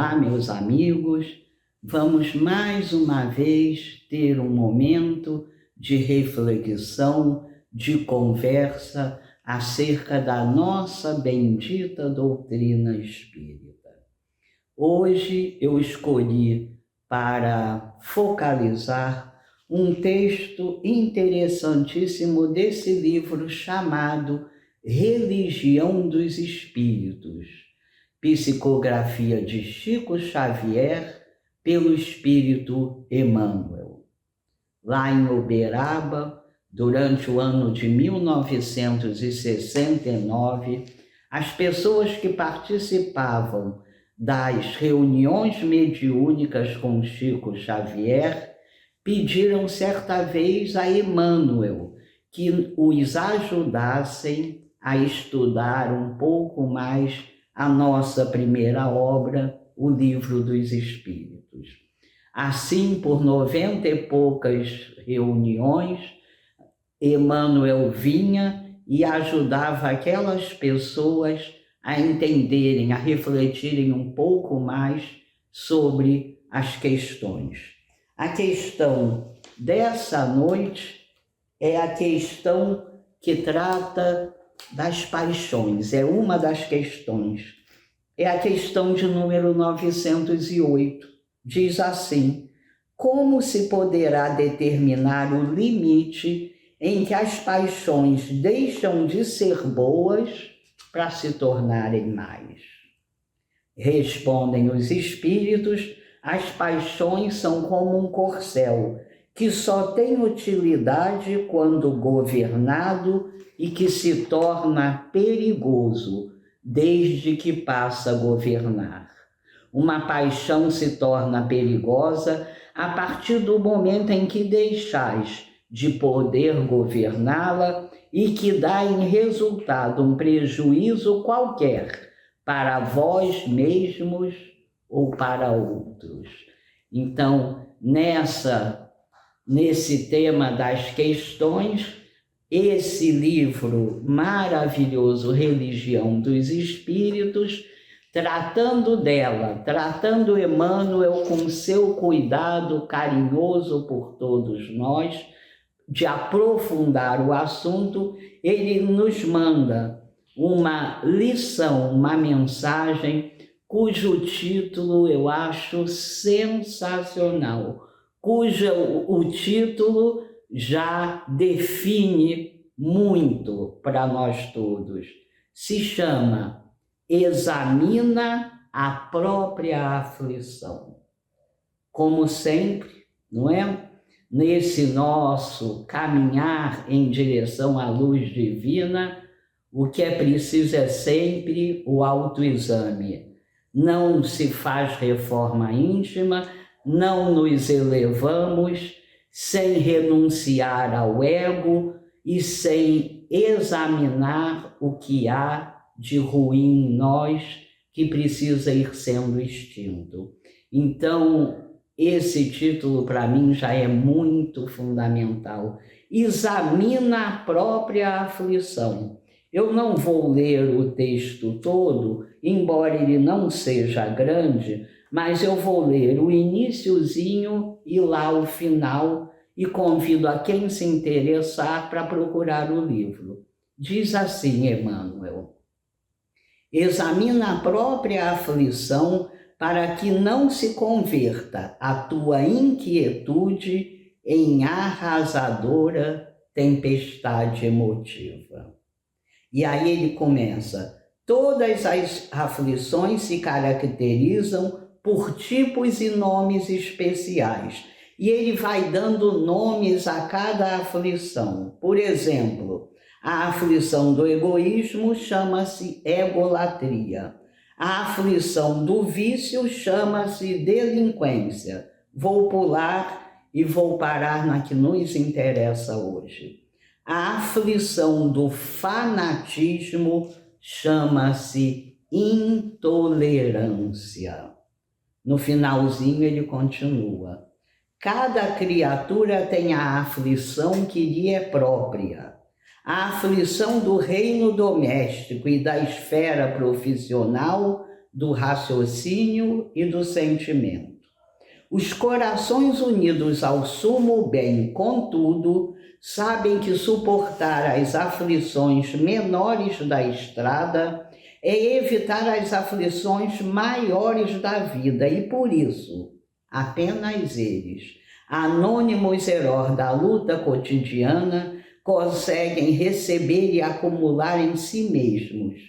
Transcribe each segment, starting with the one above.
Olá, meus amigos. Vamos mais uma vez ter um momento de reflexão, de conversa acerca da nossa bendita doutrina espírita. Hoje eu escolhi para focalizar um texto interessantíssimo desse livro chamado Religião dos Espíritos, psicografia de Chico Xavier pelo Espírito Emmanuel. Lá em Uberaba, durante o ano de 1969, as pessoas que participavam das reuniões mediúnicas com Chico Xavier pediram certa vez a Emmanuel que os ajudassem a estudar um pouco mais a nossa primeira obra, o Livro dos Espíritos. Assim, por 90 e poucas reuniões, Emmanuel vinha e ajudava aquelas pessoas a entenderem, a refletirem um pouco mais sobre as questões. A questão dessa noite é a questão que trata das paixões, é uma das questões. É a questão de número 908. Diz assim: como se poderá determinar o limite em que as paixões deixam de ser boas para se tornarem mais? Respondem os espíritos: as paixões são como um corcel, que só tem utilidade quando governado e que se torna perigoso desde que passa a governar. Uma paixão se torna perigosa a partir do momento em que deixais de poder governá-la e que dá em resultado um prejuízo qualquer para vós mesmos ou para outros. Então, nesse tema das questões, esse livro maravilhoso, Religião dos Espíritos, tratando dela, tratando Emmanuel com seu cuidado carinhoso por todos nós, de aprofundar o assunto, ele nos manda uma lição, uma mensagem, cujo título eu acho sensacional, o título já define muito para nós todos. Se chama Examina a Própria Aflição. Como sempre, não é? Nesse nosso caminhar em direção à luz divina, o que é preciso é sempre o autoexame. Não se faz reforma íntima, não nos elevamos sem renunciar ao ego e sem examinar o que há de ruim em nós que precisa ir sendo extinto. Então, esse título para mim já é muito fundamental. Examina a própria aflição. Eu não vou ler o texto todo, embora ele não seja grande, mas eu vou ler o iniciozinho e lá o final, e convido a quem se interessar para procurar o livro. Diz assim Emmanuel: examina a própria aflição para que não se converta a tua inquietude em arrasadora tempestade emotiva. E aí ele começa: todas as aflições se caracterizam por tipos e nomes especiais. E ele vai dando nomes a cada aflição. Por exemplo, a aflição do egoísmo chama-se egolatria. A aflição do vício chama-se delinquência. Vou pular e vou parar na que nos interessa hoje. A aflição do fanatismo chama-se intolerância. No finalzinho ele continua: cada criatura tem a aflição que lhe é própria. A aflição do reino doméstico e da esfera profissional do raciocínio e do sentimento. Os corações unidos ao sumo bem, contudo, sabem que suportar as aflições menores da estrada é evitar as aflições maiores da vida, e por isso, apenas eles, anônimos heróis da luta cotidiana, conseguem receber e acumular em si mesmos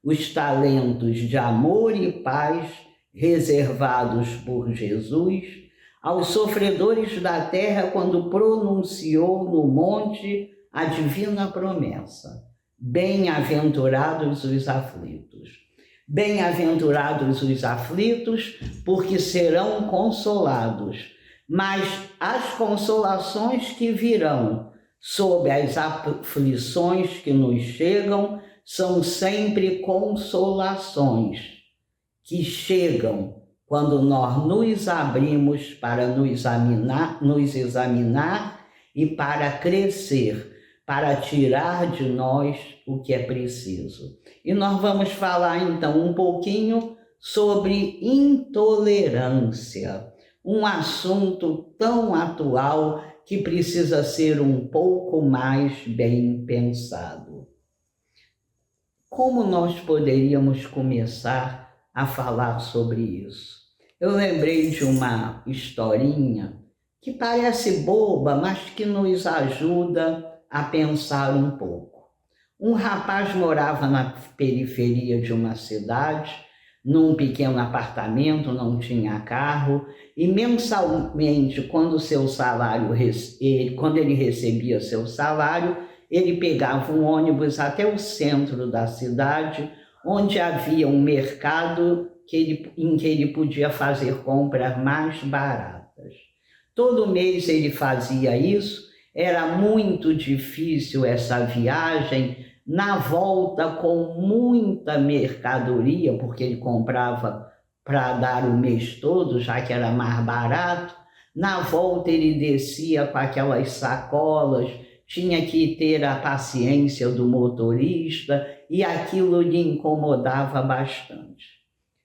os talentos de amor e paz reservados por Jesus aos sofredores da terra quando pronunciou no monte a divina promessa: bem-aventurados os aflitos. Bem-aventurados os aflitos, porque serão consolados. Mas as consolações que virão sob as aflições que nos chegam são sempre consolações que chegam quando nós nos abrimos para nos examinar e para crescer, para tirar de nós o que é preciso. E nós vamos falar então um pouquinho sobre intolerância, um assunto tão atual que precisa ser um pouco mais bem pensado. Como nós poderíamos começar a falar sobre isso? Eu lembrei de uma historinha que parece boba, mas que nos ajuda a pensar um pouco. Um rapaz morava na periferia de uma cidade, num pequeno apartamento, não tinha carro, e mensalmente, quando ele recebia seu salário, ele pegava um ônibus até o centro da cidade, onde havia um mercado em que ele podia fazer compras mais baratas. Todo mês ele fazia isso, era muito difícil essa viagem, na volta com muita mercadoria, porque ele comprava para dar o mês todo, já que era mais barato. Na volta ele descia com aquelas sacolas, tinha que ter a paciência do motorista e aquilo lhe incomodava bastante.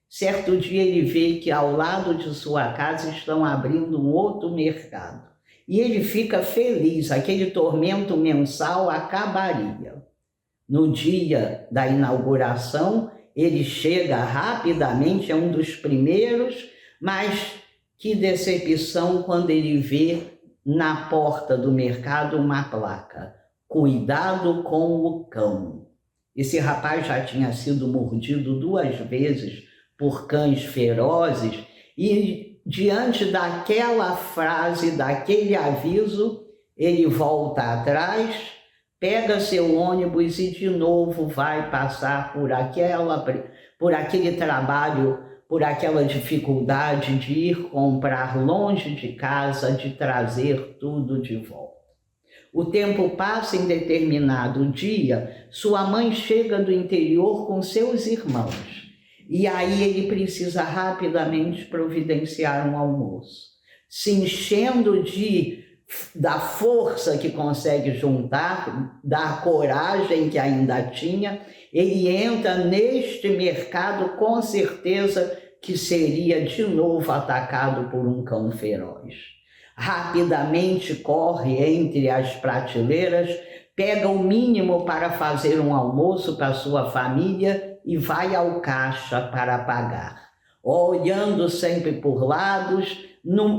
Certo dia ele vê que ao lado de sua casa estão abrindo um outro mercado e ele fica feliz, aquele tormento mensal acabaria. No dia da inauguração, ele chega rapidamente, é um dos primeiros, mas que decepção quando ele vê na porta do mercado uma placa: cuidado com o cão. Esse rapaz já tinha sido mordido 2 vezes por cães ferozes e, diante daquela frase, daquele aviso, ele volta atrás, pega seu ônibus e de novo vai passar por aquele trabalho, por aquela dificuldade de ir comprar longe de casa, de trazer tudo de volta. O tempo passa, em determinado dia, sua mãe chega do interior com seus irmãos. E aí ele precisa rapidamente providenciar um almoço. Se enchendo da força que consegue juntar, da coragem que ainda tinha, ele entra neste mercado com certeza que seria de novo atacado por um cão feroz. Rapidamente corre entre as prateleiras, pega o mínimo para fazer um almoço para sua família e vai ao caixa para pagar. Olhando sempre por lados,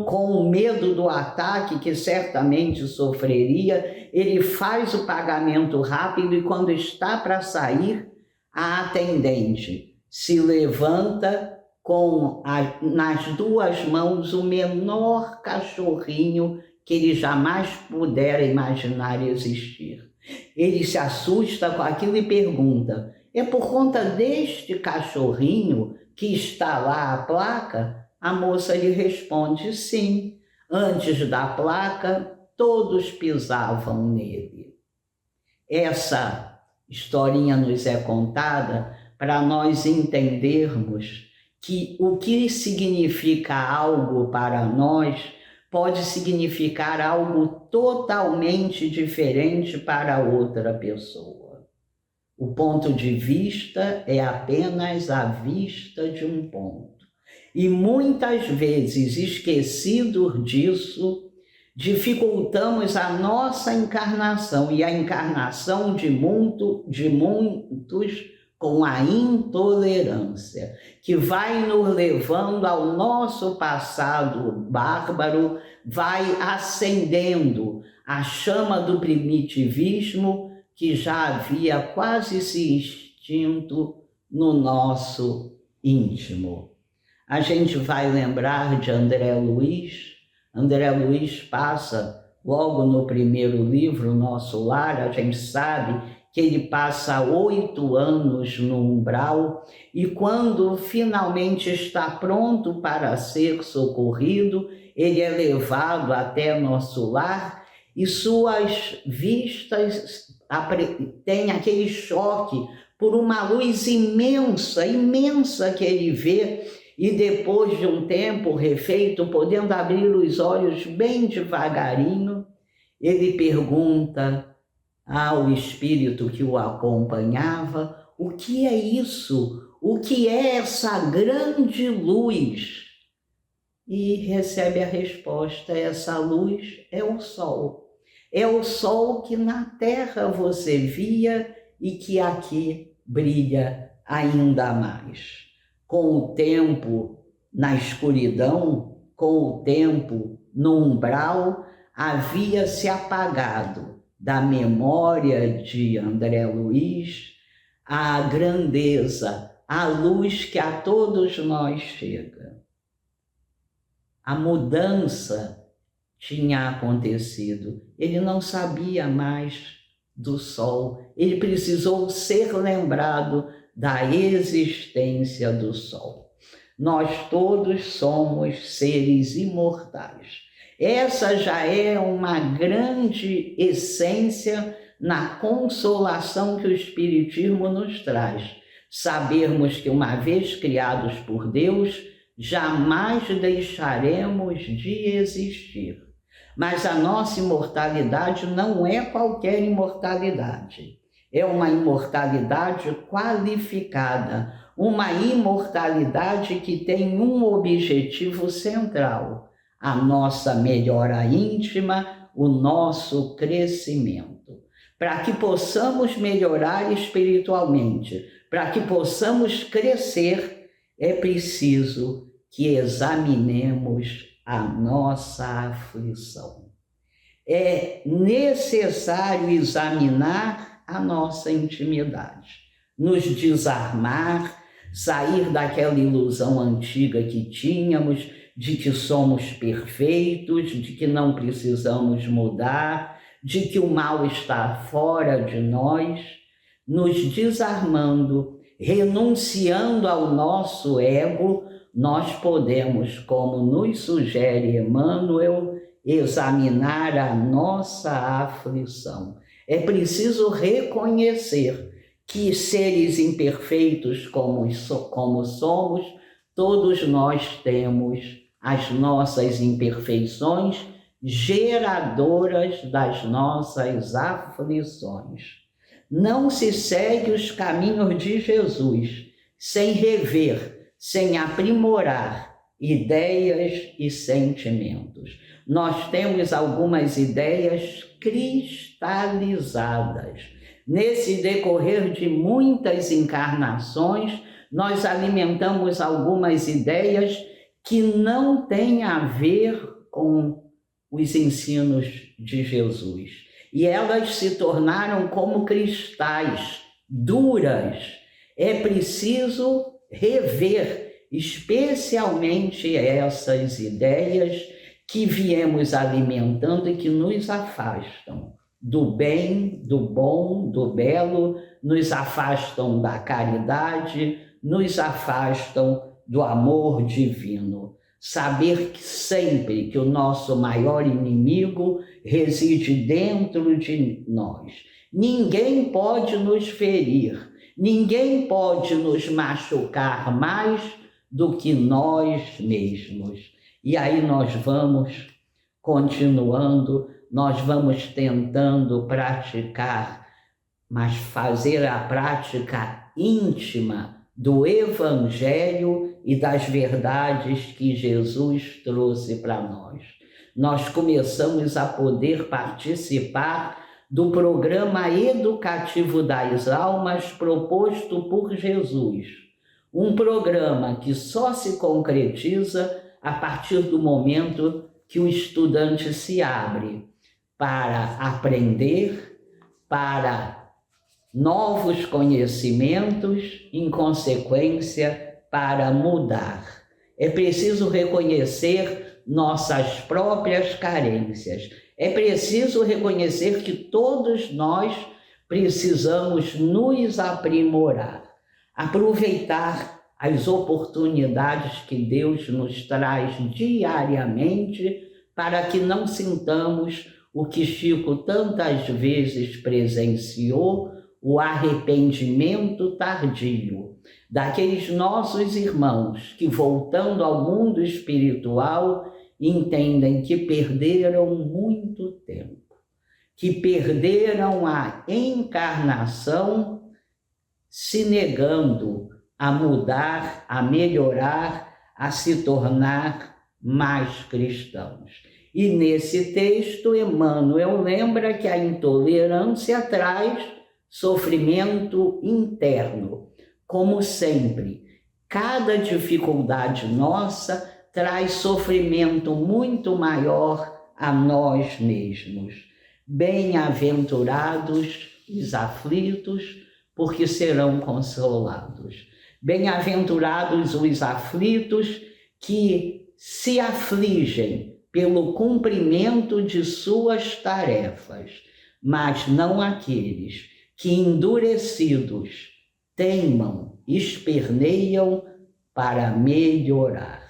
com medo do ataque que certamente sofreria, ele faz o pagamento rápido e quando está para sair, a atendente se levanta nas 2 mãos o menor cachorrinho que ele jamais pudera imaginar existir. Ele se assusta com aquilo e pergunta: é por conta deste cachorrinho que está lá a placa? A moça lhe responde: sim, antes da placa, todos pisavam nele. Essa historinha nos é contada para nós entendermos que o que significa algo para nós pode significar algo totalmente diferente para outra pessoa. O ponto de vista é apenas a vista de um ponto. E muitas vezes, esquecidos disso, dificultamos a nossa encarnação e a encarnação de muitos com a intolerância, que vai nos levando ao nosso passado bárbaro, vai acendendo a chama do primitivismo que já havia quase se extinto no nosso íntimo. A gente vai lembrar de André Luiz. André Luiz passa, logo no primeiro livro, Nosso Lar, a gente sabe que ele passa 8 anos no umbral e quando finalmente está pronto para ser socorrido, ele é levado até Nosso Lar e suas vistas têm aquele choque por uma luz imensa, imensa que ele vê. E depois de um tempo refeito, podendo abrir os olhos bem devagarinho, ele pergunta ao espírito que o acompanhava: o que é isso? O que é essa grande luz? E recebe a resposta: essa luz é o sol. É o sol que na terra você via e que aqui brilha ainda mais. Com o tempo na escuridão, com o tempo no umbral, havia se apagado da memória de André Luiz a grandeza, a luz que a todos nós chega. A mudança tinha acontecido. Ele não sabia mais do sol. Ele precisou ser lembrado da existência do sol. Nós todos somos seres imortais. Essa já é uma grande essência na consolação que o Espiritismo nos traz. Sabermos que uma vez criados por Deus, jamais deixaremos de existir. Mas a nossa imortalidade não é qualquer imortalidade. É uma imortalidade qualificada, uma imortalidade que tem um objetivo central: a nossa melhora íntima, o nosso crescimento. Para que possamos melhorar espiritualmente, para que possamos crescer, é preciso que examinemos a nossa aflição. É necessário examinar a nossa intimidade, nos desarmar, sair daquela ilusão antiga que tínhamos de que somos perfeitos, de que não precisamos mudar, de que o mal está fora de nós, nos desarmando, renunciando ao nosso ego, nós podemos, como nos sugere Emmanuel, examinar a nossa aflição. É preciso reconhecer que seres imperfeitos como somos, todos nós temos as nossas imperfeições geradoras das nossas aflições. Não se segue os caminhos de Jesus sem rever, sem aprimorar ideias e sentimentos. Nós temos algumas ideias cristalizadas. Nesse decorrer de muitas encarnações, nós alimentamos algumas ideias que não têm a ver com os ensinos de Jesus. E elas se tornaram como cristais, duras. É preciso rever, especialmente essas ideias que viemos alimentando e que nos afastam do bem, do bom, do belo, nos afastam da caridade, nos afastam do amor divino. Saber que sempre que o nosso maior inimigo reside dentro de nós. Ninguém pode nos ferir, ninguém pode nos machucar mais do que nós mesmos. E aí nós vamos continuando, nós vamos tentando praticar mas fazer a prática íntima do Evangelho e das verdades que Jesus trouxe para nós. Nós começamos a poder participar do programa educativo das almas proposto por Jesus. Um programa que só se concretiza a partir do momento que o estudante se abre para aprender, para novos conhecimentos, em consequência, para mudar. É preciso reconhecer nossas próprias carências. É preciso reconhecer que todos nós precisamos nos aprimorar, aproveitar as oportunidades que Deus nos traz diariamente para que não sintamos o que Chico tantas vezes presenciou, o arrependimento tardio daqueles nossos irmãos que, voltando ao mundo espiritual, entendem que perderam muito tempo, que perderam a encarnação se negando a mudar, a melhorar, a se tornar mais cristãos. E nesse texto, Emmanuel lembra que a intolerância traz sofrimento interno. Como sempre, cada dificuldade nossa traz sofrimento muito maior a nós mesmos. Bem-aventurados os aflitos, porque serão consolados. Bem-aventurados os aflitos que se afligem pelo cumprimento de suas tarefas, mas não aqueles que, endurecidos, teimam, esperneiam para melhorar.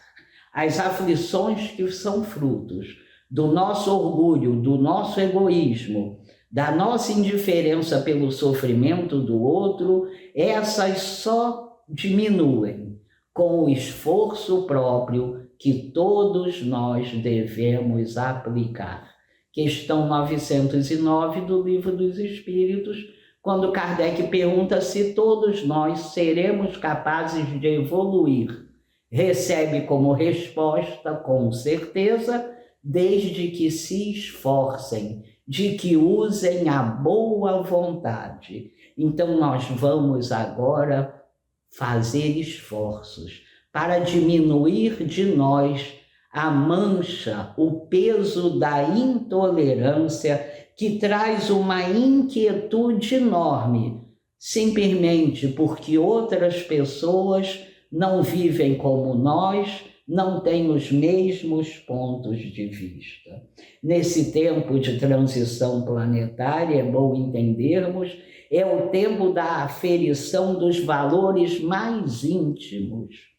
As aflições que são frutos do nosso orgulho, do nosso egoísmo, da nossa indiferença pelo sofrimento do outro, essas só diminuem com o esforço próprio que todos nós devemos aplicar. Questão 909 do Livro dos Espíritos, quando Kardec pergunta se todos nós seremos capazes de evoluir. Recebe como resposta, com certeza, desde que se esforcem, de que usem a boa vontade. Então nós vamos agora fazer esforços para diminuir de nós a mancha, o peso da intolerância que traz uma inquietude enorme, simplesmente porque outras pessoas não vivem como nós, não têm os mesmos pontos de vista. Nesse tempo de transição planetária, é bom entendermos, é o tempo da aferição dos valores mais íntimos.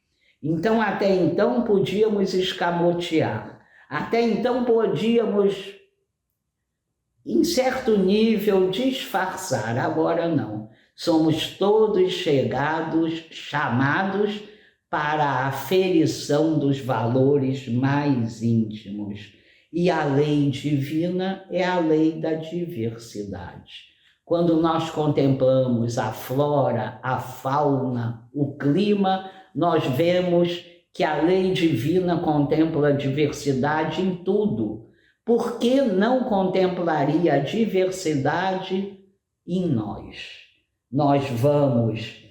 Então, até então, podíamos escamotear. Até então, podíamos, em certo nível, disfarçar. Agora não. Somos todos chamados para a aferição dos valores mais íntimos. E a lei divina é a lei da diversidade. Quando nós contemplamos a flora, a fauna, o clima, nós vemos que a lei divina contempla a diversidade em tudo. Por que não contemplaria a diversidade em nós? Nós vamos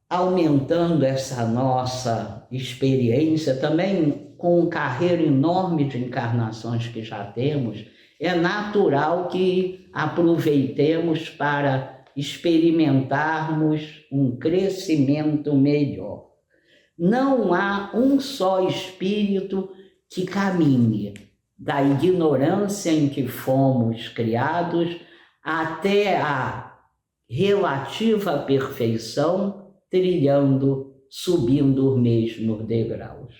aumentando essa nossa experiência também com um carreiro enorme de encarnações que já temos. É natural que aproveitemos para experimentarmos um crescimento melhor. Não há um só espírito que caminhe da ignorância em que fomos criados até a relativa perfeição, subindo os mesmos degraus.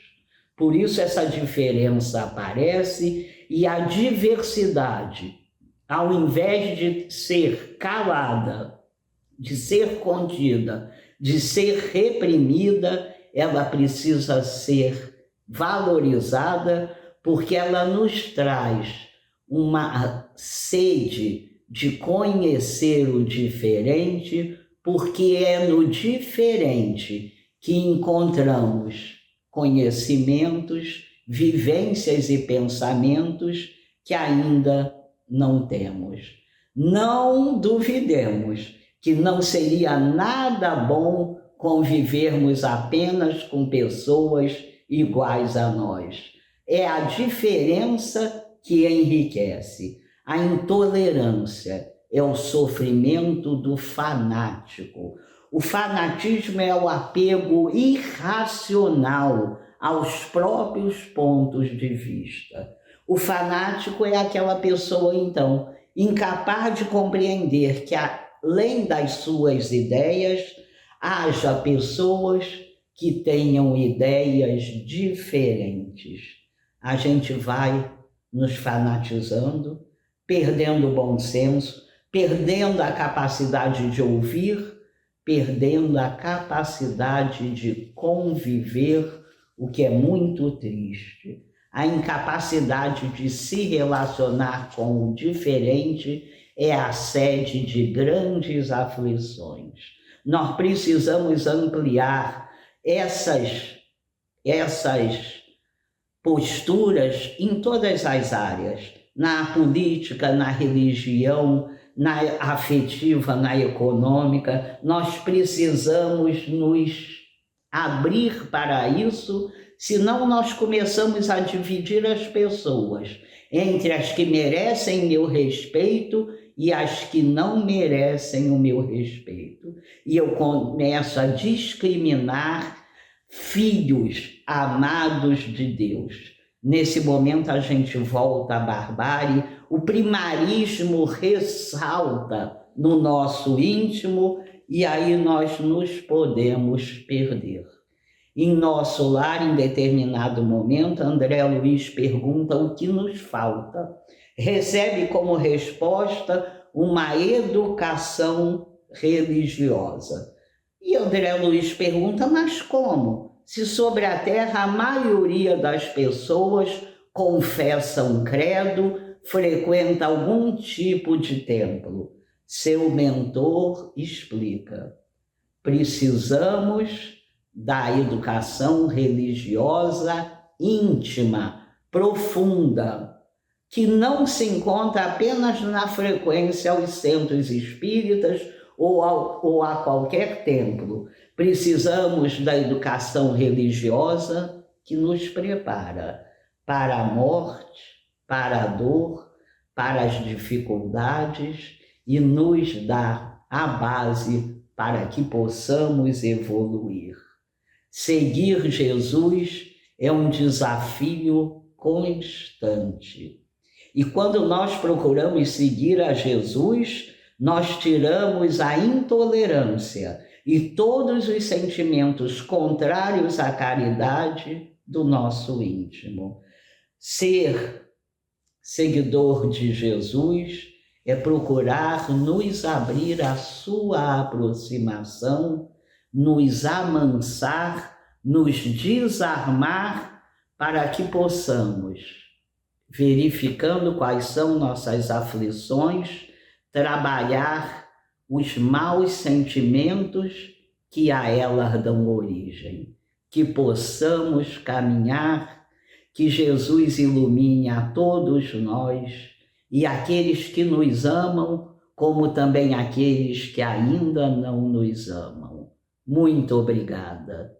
Por isso essa diferença aparece e a diversidade, ao invés de ser calada, de ser contida, de ser reprimida, ela precisa ser valorizada, porque ela nos traz uma sede de conhecer o diferente, porque é no diferente que encontramos conhecimentos, vivências e pensamentos que ainda não temos. Não duvidemos que não seria nada bom convivermos apenas com pessoas iguais a nós. É a diferença que enriquece. A intolerância é o sofrimento do fanático. O fanatismo é o apego irracional aos próprios pontos de vista. O fanático é aquela pessoa, então, incapaz de compreender que, além das suas ideias, haja pessoas que tenham ideias diferentes. A gente vai nos fanatizando, perdendo o bom senso, perdendo a capacidade de ouvir, perdendo a capacidade de conviver, o que é muito triste. A incapacidade de se relacionar com o diferente é a sede de grandes aflições. Nós precisamos ampliar essas posturas em todas as áreas, na política, na religião, na afetiva, na econômica. Nós precisamos nos abrir para isso, senão nós começamos a dividir as pessoas entre as que merecem meu respeito e as que não merecem o meu respeito. E eu começo a discriminar filhos amados de Deus. Nesse momento a gente volta à barbárie, o primarismo ressalta no nosso íntimo e aí nós nos podemos perder. Em nosso lar, em determinado momento, André Luiz pergunta o que nos falta. Recebe como resposta uma educação religiosa. E André Luiz pergunta, mas como? Se sobre a terra a maioria das pessoas confessa um credo, frequenta algum tipo de templo. Seu mentor explica, precisamos da educação religiosa íntima, profunda, que não se encontra apenas na frequência aos centros espíritas ou a qualquer templo. Precisamos da educação religiosa que nos prepara para a morte, para a dor, para as dificuldades e nos dá a base para que possamos evoluir. Seguir Jesus é um desafio constante. E quando nós procuramos seguir a Jesus, nós tiramos a intolerância e todos os sentimentos contrários à caridade do nosso íntimo. Ser seguidor de Jesus é procurar nos abrir à sua aproximação, nos amansar, nos desarmar para que possamos, verificando quais são nossas aflições, trabalhar os maus sentimentos que a elas dão origem, que possamos caminhar, que Jesus ilumine a todos nós e aqueles que nos amam, como também aqueles que ainda não nos amam. Muito obrigada.